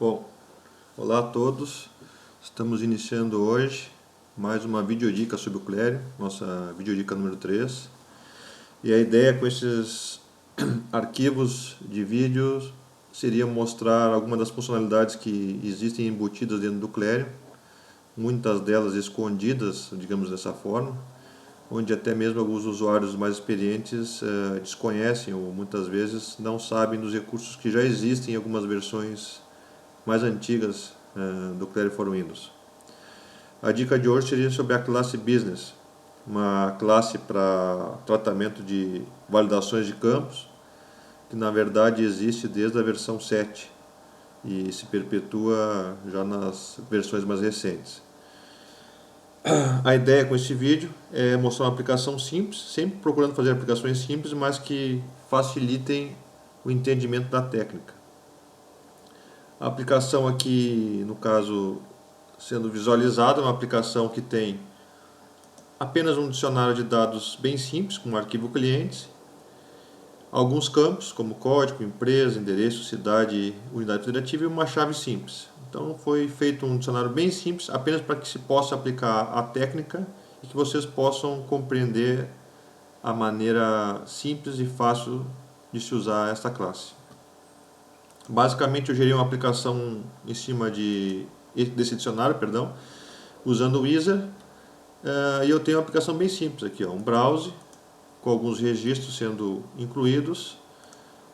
Bom, olá a todos, estamos iniciando hoje mais uma videodica sobre o Clério, nossa videodica número 3. E a ideia com esses arquivos de vídeos seria mostrar algumas das funcionalidades que existem embutidas dentro do Clério, muitas delas escondidas, digamos dessa forma, onde até mesmo alguns usuários mais experientes desconhecem ou muitas vezes não sabem dos recursos que já existem em algumas versões mais antigas do Clério for Windows. A dica de hoje seria sobre a classe Business, uma classe para tratamento de validações de campos, que na verdade existe desde a versão 7 e se perpetua já nas versões mais recentes. A ideia com esse vídeo é mostrar uma aplicação simples, sempre procurando fazer aplicações simples, mas que facilitem o entendimento da técnica. A aplicação aqui, no caso, sendo visualizada, é uma aplicação que tem apenas um dicionário de dados bem simples, com um arquivo clientes, alguns campos, como código, empresa, endereço, cidade, unidade federativa e uma chave simples. Então foi feito um dicionário bem simples, apenas para que se possa aplicar a técnica e que vocês possam compreender a maneira simples e fácil de se usar esta classe. Basicamente eu gerei uma aplicação em cima desse dicionário, usando o Wizard, e eu tenho uma aplicação bem simples aqui, um browser com alguns registros sendo incluídos,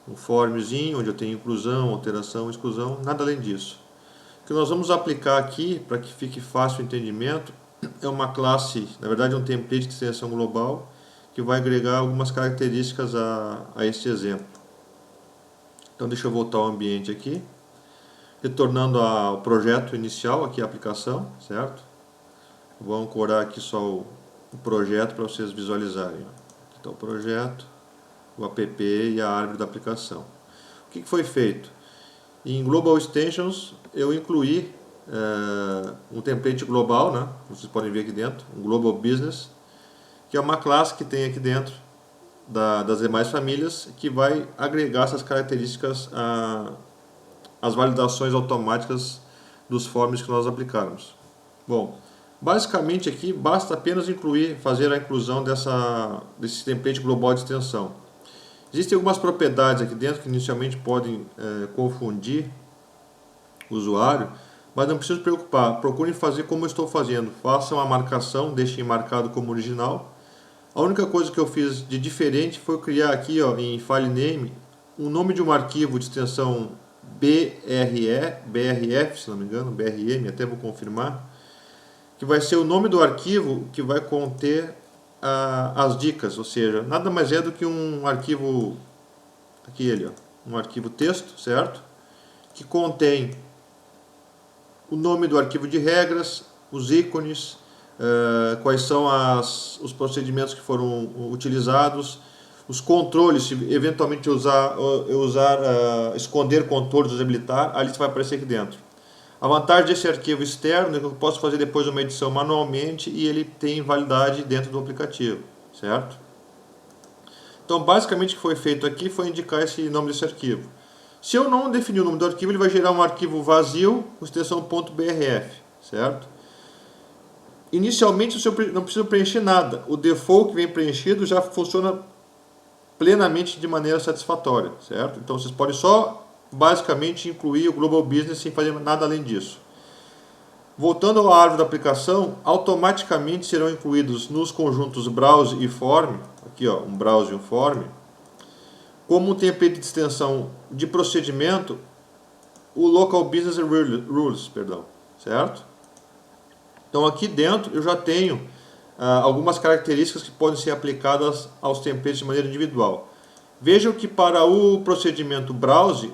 um formzinho onde eu tenho inclusão, alteração, exclusão, nada além disso. O que nós vamos aplicar aqui, para que fique fácil o entendimento, é uma classe, na verdade um template de extensão global, que vai agregar algumas características a este exemplo. Então deixa eu voltar ao ambiente aqui, retornando ao projeto inicial, aqui a aplicação, certo? Vou ancorar aqui só o projeto para vocês visualizarem. Aqui está o projeto, o app e a árvore da aplicação. O que foi feito? Em Global Extensions eu incluí um template global, né? Vocês podem ver aqui dentro, um Global Business, que é uma classe que tem aqui dentro das demais famílias, que vai agregar essas características às validações automáticas dos forms que nós aplicarmos. Bom, basicamente aqui basta apenas fazer a inclusão desse template global de extensão. Existem algumas propriedades aqui dentro que inicialmente podem confundir o usuário, mas não precisa se preocupar, procurem fazer como eu estou fazendo, façam a marcação, deixem marcado como original. A única coisa que eu fiz de diferente foi criar aqui em File Name o nome de um arquivo de extensão BRF, se não me engano, BRM, até vou confirmar, que vai ser o nome do arquivo que vai conter as dicas, ou seja, nada mais é do que um arquivo, um arquivo texto, certo? Que contém o nome do arquivo de regras, os ícones, quais são os procedimentos que foram utilizados, os controles, se eventualmente esconder controles, desabilitar, a lista vai aparecer aqui dentro. A vantagem desse arquivo externo é que eu posso fazer depois uma edição manualmente e ele tem validade dentro do aplicativo, certo? Então basicamente o que foi feito aqui foi indicar esse nome desse arquivo. Se eu não definir o nome do arquivo, ele vai gerar um arquivo vazio com extensão .brf, certo? Inicialmente eu não preciso preencher nada, o default que vem preenchido já funciona plenamente de maneira satisfatória, certo? Então vocês podem só basicamente incluir o Global Business sem fazer nada além disso. Voltando à árvore da aplicação, automaticamente serão incluídos nos conjuntos Browse e Form, aqui um Browse e um Form, como um template de extensão de procedimento, o Local Business Rules, certo? Então aqui dentro eu já tenho algumas características que podem ser aplicadas aos templates de maneira individual. Vejam que para o procedimento Browse,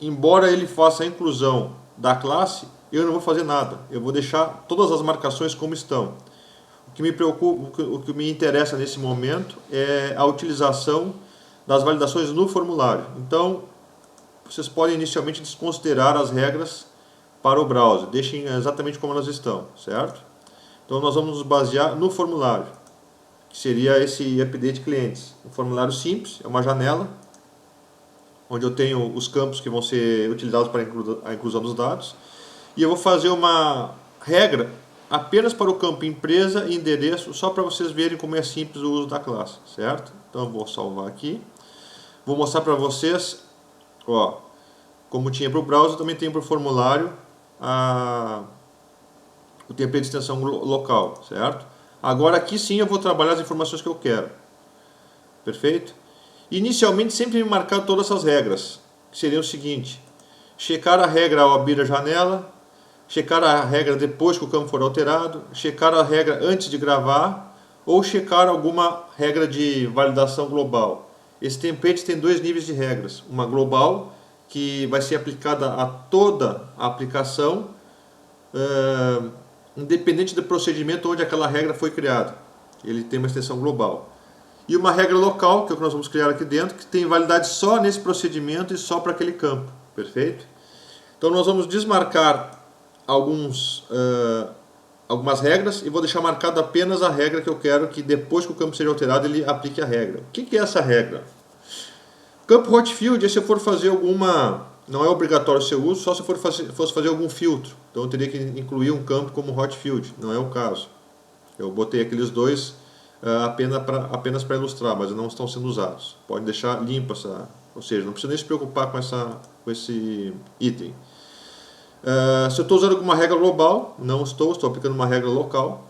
embora ele faça a inclusão da classe, eu não vou fazer nada. Eu vou deixar todas as marcações como estão. O que me preocupa, o que me interessa nesse momento é a utilização das validações no formulário. Então, vocês podem inicialmente desconsiderar as regras para o browser, deixem exatamente como elas estão, certo? Então nós vamos nos basear no formulário, que seria esse update clientes. Um formulário simples, é uma janela, onde eu tenho os campos que vão ser utilizados para a inclusão dos dados. E eu vou fazer uma regra apenas para o campo empresa e endereço, só para vocês verem como é simples o uso da classe, certo? Então eu vou salvar aqui. Vou mostrar para vocês, ó, como tinha para o browser, também tem para o formulário o template de extensão local, certo? Agora aqui sim eu vou trabalhar as informações que eu quero. Perfeito? Inicialmente sempre me marcar todas essas regras, que seriam o seguinte: checar a regra ao abrir a janela, checar a regra depois que o campo for alterado, checar a regra antes de gravar, ou checar alguma regra de validação global. Esse template tem dois níveis de regras. Uma global, que vai ser aplicada a toda a aplicação, independente do procedimento onde aquela regra foi criada. Ele tem uma extensão global. E uma regra local, que é o que nós vamos criar aqui dentro, que tem validade só nesse procedimento e só para aquele campo. Perfeito? Então nós vamos desmarcar algumas regras e vou deixar marcado apenas a regra que eu quero que depois que o campo seja alterado ele aplique a regra. O que é essa regra? Campo hotfield é se eu for fazer alguma... Não é obrigatório o seu uso, só se eu fosse fazer algum filtro. Então eu teria que incluir um campo como hotfield. Não é o caso. Eu botei aqueles dois apenas para ilustrar, mas não estão sendo usados. Pode deixar limpo essa... Ou seja, não precisa nem se preocupar com esse item. Se eu estou usando alguma regra global, não estou aplicando uma regra local.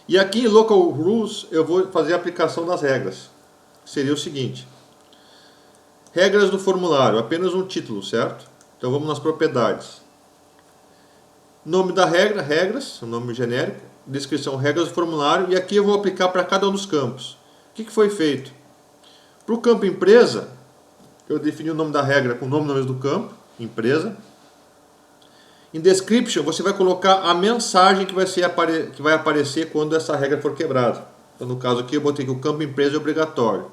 E aqui em Local Rules eu vou fazer a aplicação das regras. Seria o seguinte: regras do formulário, apenas um título, certo? Então vamos nas propriedades. Nome da regra, regras, um nome genérico. Descrição, regras do formulário. E aqui eu vou aplicar para cada um dos campos. O que foi feito? Para o campo empresa, eu defini o nome da regra com o nome do campo, empresa. Em description, você vai colocar a mensagem que vai aparecer quando essa regra for quebrada. Então, no caso aqui, eu botei que o campo empresa é obrigatório.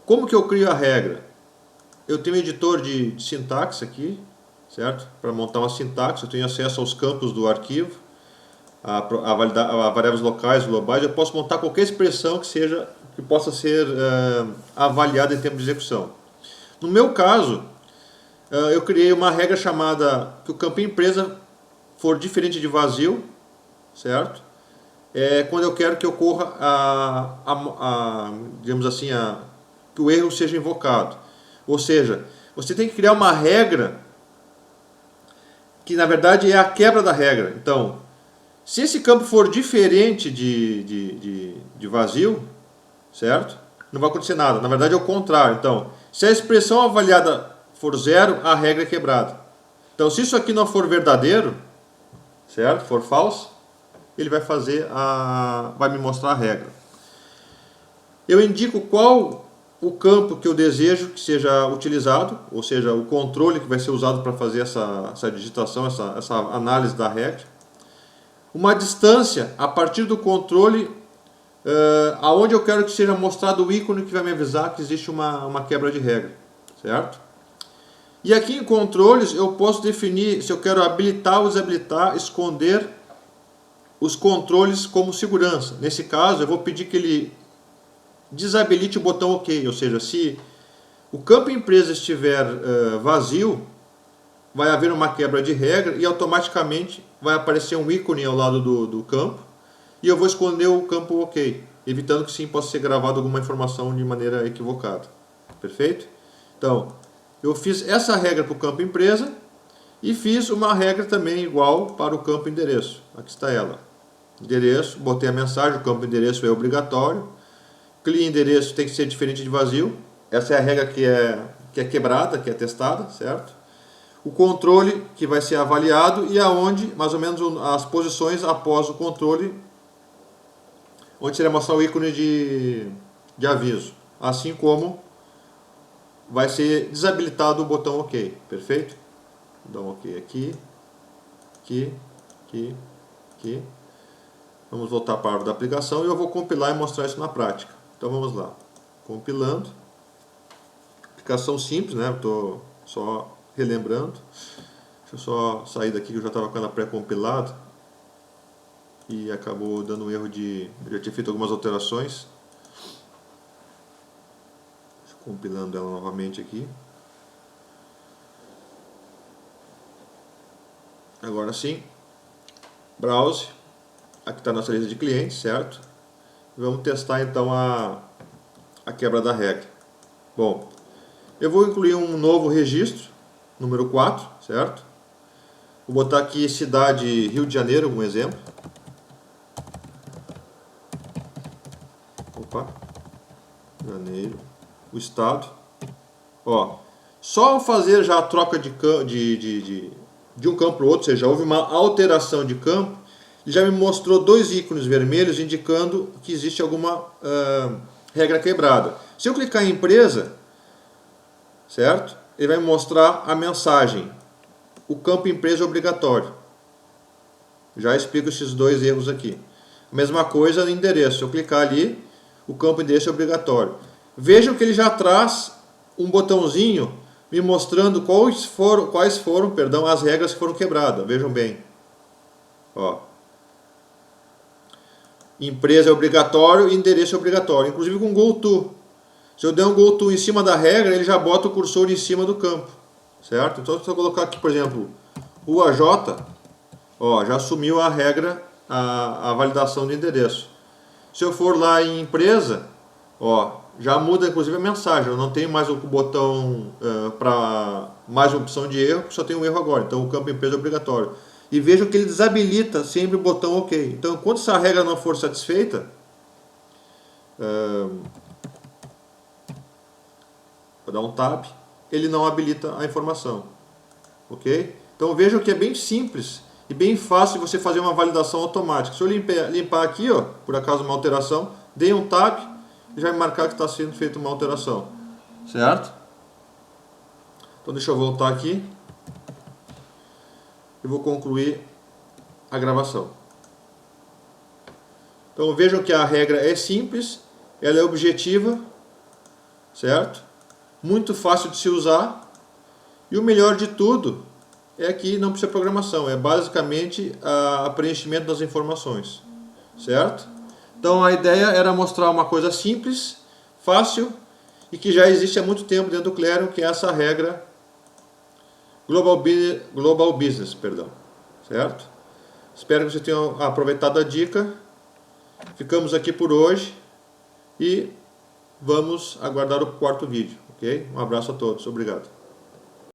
Como que eu crio a regra? Eu tenho um editor de sintaxe aqui, certo? Para montar uma sintaxe, eu tenho acesso aos campos do arquivo, a variáveis locais, globais. Eu posso montar qualquer expressão que possa ser avaliada em tempo de execução. No meu caso, eu criei uma regra chamada que o campo empresa for diferente de vazio, certo? Quando eu quero que ocorra digamos assim, que o erro seja invocado. Ou seja, você tem que criar uma regra que na verdade é a quebra da regra. Então, se esse campo for diferente de vazio, certo? Não vai acontecer nada. Na verdade é o contrário. Então, se a expressão avaliada for zero, a regra é quebrada. Então, se isso aqui não for verdadeiro, certo? For false, ele vai vai me mostrar a regra. Eu indico qual o campo que eu desejo que seja utilizado, ou seja, o controle que vai ser usado para fazer essa digitação, essa análise da regra. Uma distância a partir do controle aonde eu quero que seja mostrado o ícone que vai me avisar que existe uma quebra de regra, certo? E aqui em controles eu posso definir se eu quero habilitar ou desabilitar, esconder os controles como segurança. Nesse caso eu vou pedir que ele desabilite o botão OK, ou seja, se o campo empresa estiver vazio, vai haver uma quebra de regra e automaticamente vai aparecer um ícone ao lado do campo e eu vou esconder o campo OK, evitando que sim possa ser gravado alguma informação de maneira equivocada. Perfeito? Então, eu fiz essa regra para o campo empresa e fiz uma regra também igual para o campo endereço. Aqui está ela. Endereço, botei a mensagem, o campo endereço é obrigatório. CLI endereço tem que ser diferente de vazio. Essa é a regra que é quebrada, que é testada, certo? O controle que vai ser avaliado e aonde, mais ou menos, as posições após o controle, onde será mostrar o ícone de aviso. Assim como vai ser desabilitado o botão OK, perfeito? Dá um OK aqui, aqui, aqui, aqui. Vamos voltar para a árvore da aplicação e eu vou compilar e mostrar isso na prática. Então vamos lá, compilando. Aplicação simples, né? Estou só relembrando. Deixa eu só sair daqui que eu já estava com ela pré-compilada e acabou dando um erro eu já tinha feito algumas alterações. Compilando ela novamente aqui. Agora sim, browse, aqui está a nossa lista de clientes, certo? Vamos testar então a quebra da regra. Bom, eu vou incluir um novo registro, número 4, certo? Vou botar aqui cidade Rio de Janeiro, um exemplo. Opa, Janeiro, o estado. Ó, só ao fazer já a troca de um campo para o outro, ou seja, houve uma alteração de campo, ele já me mostrou dois ícones vermelhos indicando que existe alguma regra quebrada. Se eu clicar em empresa, certo? Ele vai me mostrar a mensagem, o campo empresa é obrigatório. Já explico esses dois erros aqui. Mesma coisa no endereço, se eu clicar ali, o campo endereço é obrigatório. Vejam que ele já traz um botãozinho me mostrando quais foram as regras que foram quebradas. Vejam bem. Ó. Empresa é obrigatório, endereço é obrigatório. Inclusive com GoTo. Se eu der um GoTo em cima da regra, ele já bota o cursor em cima do campo. Certo? Então se eu colocar aqui, por exemplo, Rua J, ó, já assumiu a regra, a validação do endereço. Se eu for lá em empresa, ó, já muda inclusive a mensagem. Eu não tenho mais o botão para mais uma opção de erro, só tem um erro agora. Então o campo empresa é obrigatório. E vejam que ele desabilita sempre o botão OK. Então enquanto essa regra não for satisfeita, vou dar um tab, ele não habilita a informação. Ok? Então vejam que é bem simples e bem fácil você fazer uma validação automática. Se eu limpar aqui, ó, por acaso uma alteração, dei um tab e já vai marcar que está sendo feita uma alteração. Certo? Então deixa eu voltar aqui e vou concluir a gravação. Então vejam que a regra é simples, ela é objetiva, certo? Muito fácil de se usar. E o melhor de tudo é que não precisa programação, é basicamente o preenchimento das informações, certo? Então a ideia era mostrar uma coisa simples, fácil e que já existe há muito tempo dentro do Clarion, que é essa regra Global Business, perdão, certo? Espero que vocês tenham aproveitado a dica. Ficamos aqui por hoje e vamos aguardar o quarto vídeo, ok? Um abraço a todos, obrigado.